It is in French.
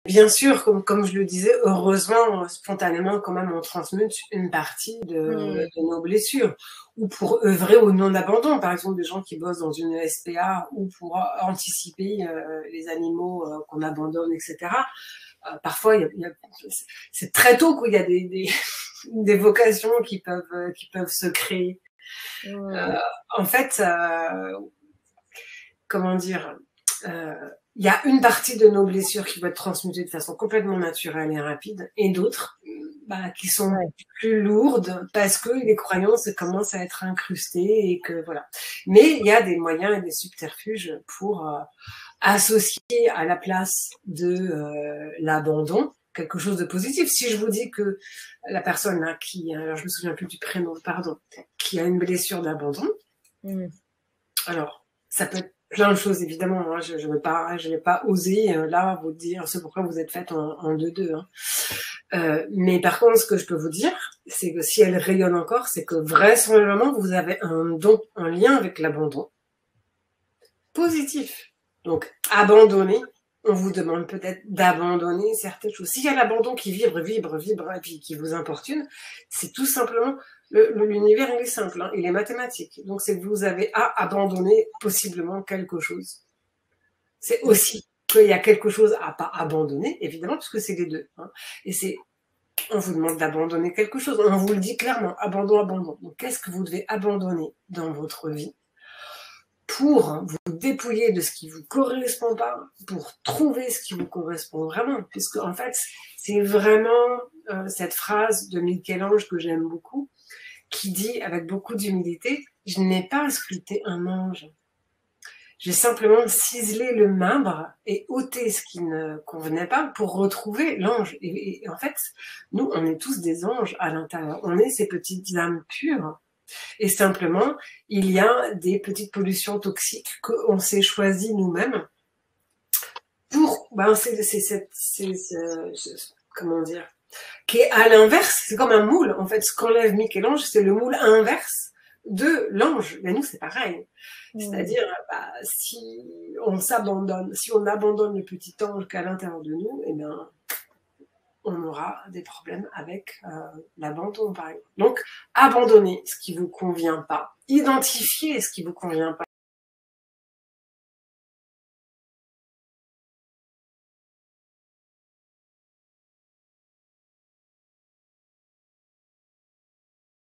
bien sûr, comme je le disais, heureusement, spontanément, quand même, on transmute une partie de nos blessures. Ou pour œuvrer au non-abandon, par exemple, des gens qui bossent dans une SPA ou pour anticiper les animaux qu'on abandonne, etc. Parfois, c'est très tôt qu'il y a des vocations qui peuvent se créer. En fait, comment dire, il y a une partie de nos blessures qui va être transmutée de façon complètement naturelle et rapide, et d'autres qui sont plus lourdes parce que les croyances commencent à être incrustées et que voilà. Mais il y a des moyens et des subterfuges pour associer à la place de l'abandon quelque chose de positif. Si je vous dis que la personne là qui, alors je me souviens plus du prénom, pardon, qui a une blessure d'abandon, alors ça peut être plein de choses, évidemment. Moi, je vais pas oser là vous dire ce pourquoi vous êtes faite en deux-deux. Mais par contre, ce que je peux vous dire, c'est que si elle rayonne encore, c'est que vraisemblablement vous avez un don, un lien avec l'abandon positif. Donc, abandonner, on vous demande peut-être d'abandonner certaines choses. S'il y a l'abandon qui vibre, et puis qui vous importune, c'est tout simplement l'univers, il est simple, hein, il est mathématique. Donc, c'est que vous avez à abandonner possiblement quelque chose. C'est aussi qu'il y a quelque chose à pas abandonner, évidemment, parce que c'est les deux. Hein. Et on vous demande d'abandonner quelque chose. On vous le dit clairement, abandon. Donc, qu'est-ce que vous devez abandonner dans votre vie pour vous dépouiller de ce qui vous correspond pas, pour trouver ce qui vous correspond vraiment, puisque en fait, c'est vraiment cette phrase de Michel-Ange que j'aime beaucoup, qui dit avec beaucoup d'humilité, je n'ai pas sculpté un ange, j'ai simplement ciselé le marbre et ôté ce qui ne convenait pas pour retrouver l'ange. Et en fait, nous, on est tous des anges à l'intérieur, on est ces petites âmes pures. Et simplement, il y a des petites pollutions toxiques qu'on s'est choisies nous-mêmes pour, comment dire, qui est à l'inverse, c'est comme un moule. En fait, ce qu'enlève Michel-Ange, c'est le moule inverse de l'ange. Mais nous, c'est pareil. C'est-à-dire, si on s'abandonne, si on abandonne le petit ange qu'à l'intérieur de nous, eh bien, on aura des problèmes avec l'abandon, par exemple. Donc, abandonnez ce qui vous convient pas, identifiez ce qui vous convient pas.